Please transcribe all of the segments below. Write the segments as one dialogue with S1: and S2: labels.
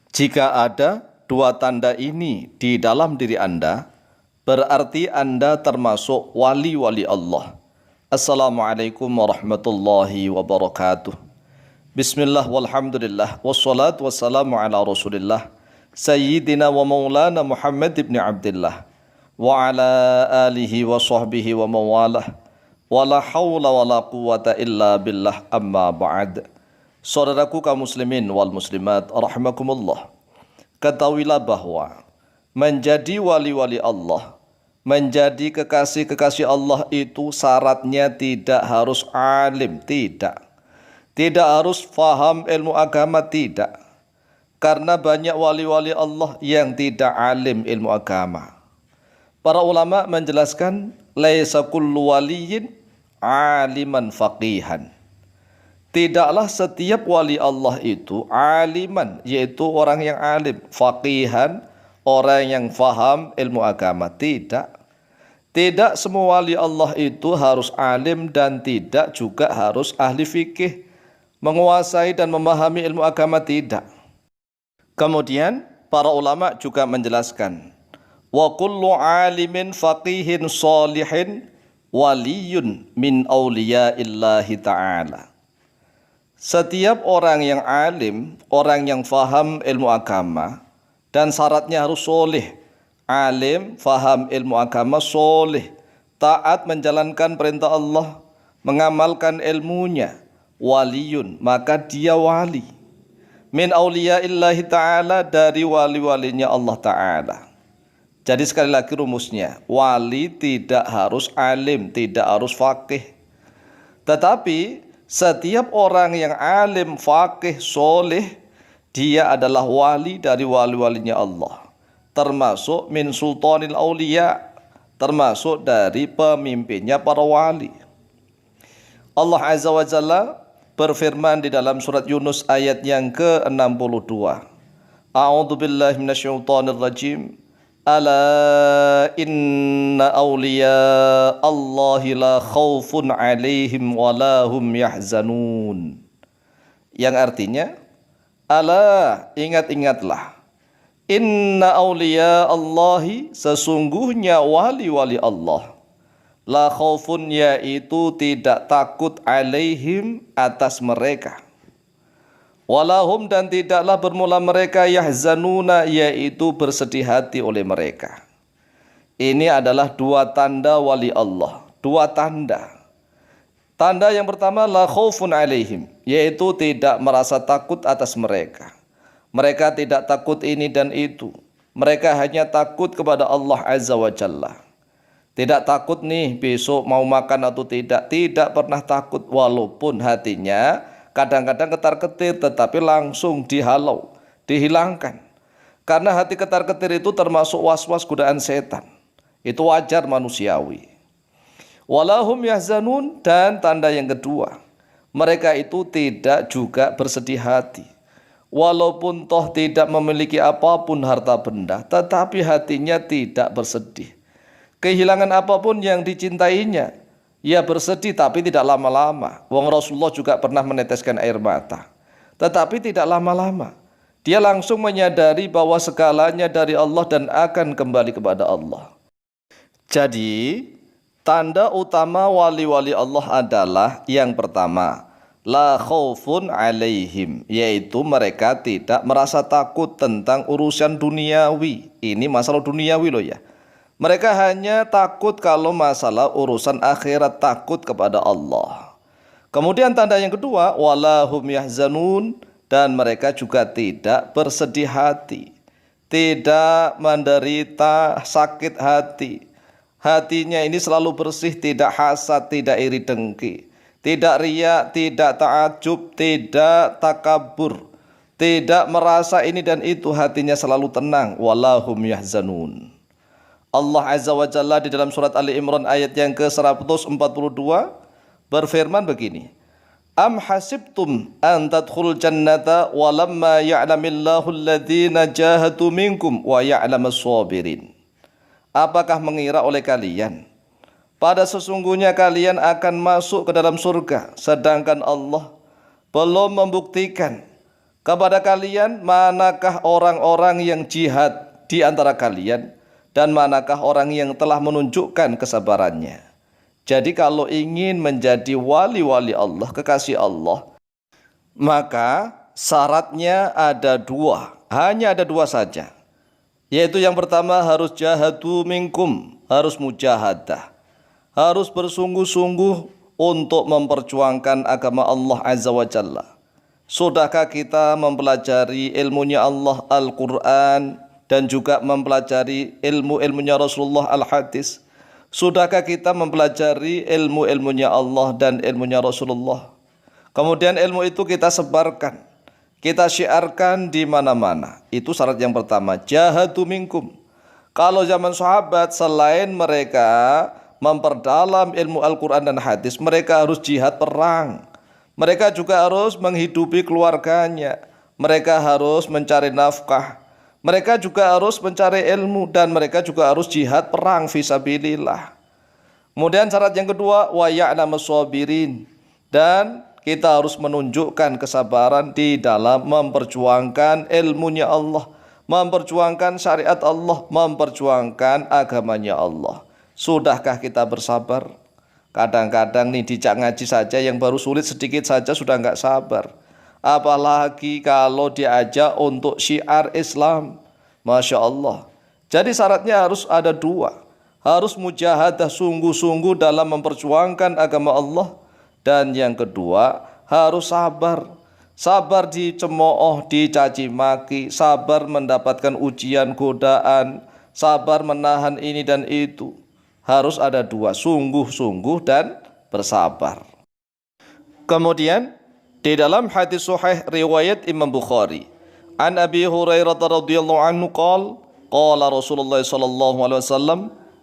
S1: Jika ada dua tanda ini di dalam diri Anda, berarti Anda termasuk wali-wali Allah. Assalamualaikum warahmatullahi wabarakatuh. Bismillah walhamdulillah wassalatu wassalamu ala rasulillah Sayyidina wa maulana Muhammad ibn Abdillah wa ala alihi wa sahbihi wa mawalah wa la hawla wa la quwata illa billah amma ba'd. Saudaraku kaum muslimin wal muslimat rahimakumullah, ketahuilah bahwa menjadi wali-wali Allah, menjadi kekasih-kekasih Allah itu syaratnya tidak harus alim, tidak harus faham ilmu agama, tidak. Karena banyak wali-wali Allah yang tidak alim ilmu agama. Para ulama menjelaskan laisa kullu waliyin aliman faqihan. Tidaklah setiap wali Allah itu aliman, yaitu orang yang alim, faqihan, orang yang faham ilmu agama. Tidak semua wali Allah itu harus alim dan tidak juga harus ahli fikih, menguasai dan memahami ilmu agama, tidak. Kemudian para ulama juga menjelaskan wa kullu alimin faqihin salihin waliyun min awliyaillahi ta'ala. Setiap orang yang alim, orang yang faham ilmu agama, dan syaratnya harus soleh. Alim, faham ilmu agama, soleh, taat menjalankan perintah Allah, mengamalkan ilmunya, waliyun, maka dia wali. Min awliyaillahi ta'ala, dari wali-walinya Allah ta'ala. Jadi sekali lagi rumusnya, wali tidak harus alim, tidak harus faqih. Tetapi setiap orang yang alim, faqih, soleh, dia adalah wali dari wali-walinya Allah. Termasuk min sultanil awliya, termasuk dari pemimpinnya para wali. Allah Azza wa Jalla berfirman di dalam surat Yunus ayat yang ke-62. A'udzu billahi minasyaitonir rajim. Ala inna awliya Allahi la khawfun alaihim wa la hum yahzanun. Yang artinya, ala, ingat-ingatlah, inna awliya Allahi, sesungguhnya wali-wali Allah, la khawfun, yaitu tidak takut, alaihim, atas mereka, walahum, dan tidaklah bermula mereka, yahzanuna, yaitu bersedih hati oleh mereka. Ini adalah dua tanda wali Allah, dua tanda. Tanda yang pertama, la khaufun alaihim, yaitu tidak merasa takut atas mereka. Mereka tidak takut ini dan itu. Mereka hanya takut kepada Allah Azza wa Jalla. Tidak takut nih besok mau makan atau tidak. Tidak pernah takut, walaupun hatinya kadang-kadang ketar-ketir, tetapi langsung dihalau, dihilangkan. Karena hati ketar-ketir itu termasuk was-was godaan setan. Itu wajar, manusiawi. Walahum yahzanun, dan tanda yang kedua, mereka itu tidak juga bersedih hati. Walaupun toh tidak memiliki apapun harta benda, tetapi hatinya tidak bersedih. Kehilangan apapun yang dicintainya, ia bersedih tapi tidak lama-lama. Wong Rasulullah juga pernah meneteskan air mata, tetapi tidak lama-lama. Dia langsung menyadari bahwa segalanya dari Allah dan akan kembali kepada Allah. Jadi, tanda utama wali-wali Allah adalah yang pertama, la khaufun alaihim, yaitu mereka tidak merasa takut tentang urusan duniawi. Ini masalah duniawi loh ya. Mereka hanya takut kalau masalah urusan akhirat, takut kepada Allah. Kemudian tanda yang kedua, walahum yahzanun, dan mereka juga tidak bersedih hati, tidak menderita sakit hati. Hatinya ini selalu bersih, tidak hasad, tidak iri dengki, tidak riya, tidak ta'ajub, tidak takabur, tidak merasa ini dan itu. Hatinya selalu tenang. Walahum yahzanun. Allah Azza wa Jalla di dalam surat Ali Imran ayat yang ke-142 berfirman begini. Am hasibtum an tadkhulul jannata walamma ya'lamillahu alladhina jahadu minkum wa ya'lamas sabirin. Apakah mengira oleh kalian pada sesungguhnya kalian akan masuk ke dalam surga sedangkan Allah belum membuktikan kepada kalian, manakah orang-orang yang jihad di antara kalian dan manakah orang yang telah menunjukkan kesabarannya. Jadi kalau ingin menjadi wali-wali Allah, kekasih Allah, maka syaratnya ada dua, hanya ada dua saja. Yaitu yang pertama harus jahadu minkum, harus mujahadah, harus bersungguh-sungguh untuk memperjuangkan agama Allah Azza wa Jalla. Sudahkah kita mempelajari ilmunya Allah Al-Quran dan juga mempelajari ilmu-ilmunya Rasulullah Al-Hadis? Sudahkah kita mempelajari ilmu-ilmunya Allah dan ilmunya Rasulullah? Kemudian ilmu itu kita sebarkan, kita syiarkan di mana-mana. Itu syarat yang pertama, jahadu minkum. Kalau zaman sahabat, selain mereka memperdalam ilmu Al-Quran dan hadis, mereka harus jihad perang. Mereka juga harus menghidupi keluarganya. Mereka harus mencari nafkah. Mereka juga harus mencari ilmu dan mereka juga harus jihad perang fisabilillah. Kemudian syarat yang kedua, wa ya'lamus sabirin, dan kita harus menunjukkan kesabaran di dalam memperjuangkan ilmunya Allah, memperjuangkan syariat Allah, memperjuangkan agamanya Allah. Sudahkah kita bersabar? Kadang-kadang nih dijak ngaji saja yang baru sulit sedikit saja sudah nggak sabar. Apalagi kalau diajak untuk syiar Islam. Masya Allah. Jadi syaratnya harus ada dua. Harus mujahadah sungguh-sungguh dalam memperjuangkan agama Allah. Dan yang kedua harus sabar. Sabar dicemooh, dicaci maki. Sabar mendapatkan ujian, godaan. Sabar menahan ini dan itu. Harus ada dua, sungguh-sungguh dan bersabar. Kemudian di dalam hadis sahih riwayat Imam Bukhari, an Abi Hurairah radhiyallahu anhu qala Rasulullah sallallahu alaihi wasallam,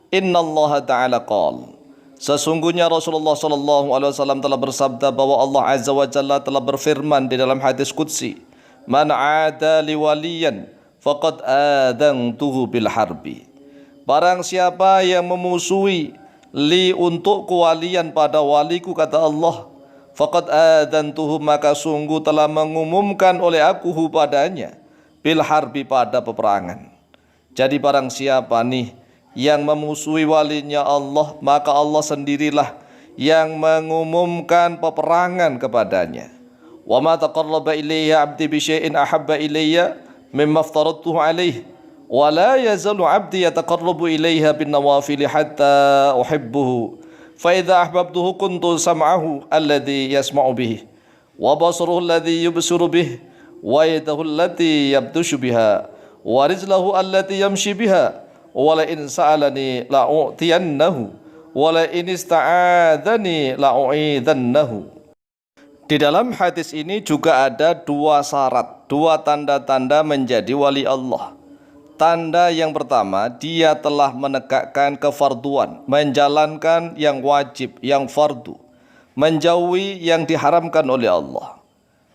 S1: innallaha ta'ala qala, sesungguhnya Rasulullah sallallahu alaihi wasallam telah bersabda bahwa Allah azza wa jalla telah berfirman di dalam hadis qudsi, man 'ada li waliyan faqad adantuhu bil harbi. Barang siapa yang memusuhi li untuk kewalian pada waliku, kata Allah, faqad adantuhu, maka sungguh telah mengumumkan oleh aku padanya bil harbi, pada peperangan. Jadi barang siapa nih yang memusuhi walinya Allah, maka Allah sendirilah yang mengumumkan peperangan kepadanya. Wa ma taqarraba ilayya 'abdi bi syai'in ahabba ilayya mimma aftaradtuhu alayhi wa la yazalu 'abdi yataqarrabu ilayha bin nawafil hatta uhibbuhu. فإذا أحببته كنت سمعه الذي يسمع به وبصره الذي يبصر به ويده التي يبطش بها ورجله التي يمشي بها ولئن سألني لأعطينه ولئن استعاذني لأعيذنه. Di dalam hadis ini juga ada dua syarat, dua tanda-tanda menjadi wali Allah. Tanda yang pertama, dia telah menegakkan kefarduan, menjalankan yang wajib, yang fardu, menjauhi yang diharamkan oleh Allah.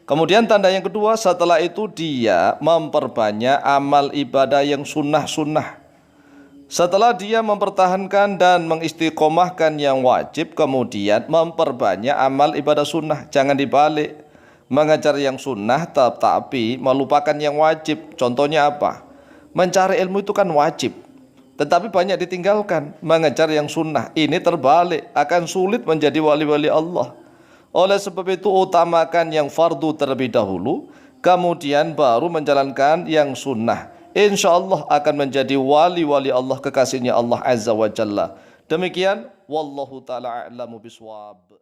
S1: Kemudian tanda yang kedua, setelah itu dia memperbanyak amal ibadah yang sunnah-sunnah. Setelah dia mempertahankan dan mengistiqomahkan yang wajib, kemudian memperbanyak amal ibadah sunnah. Jangan dibalik, mengejar yang sunnah tetapi melupakan yang wajib. Contohnya apa? Mencari ilmu itu kan wajib, tetapi banyak ditinggalkan. Mengejar yang sunnah ini terbalik, akan sulit menjadi wali-wali Allah. Oleh sebab itu utamakan yang fardu terlebih dahulu, kemudian baru menjalankan yang sunnah. Insya Allah akan menjadi wali-wali Allah, kekasihnya Allah Azza wa Jalla. Demikian, wallahu ta'ala a'lamu biswab.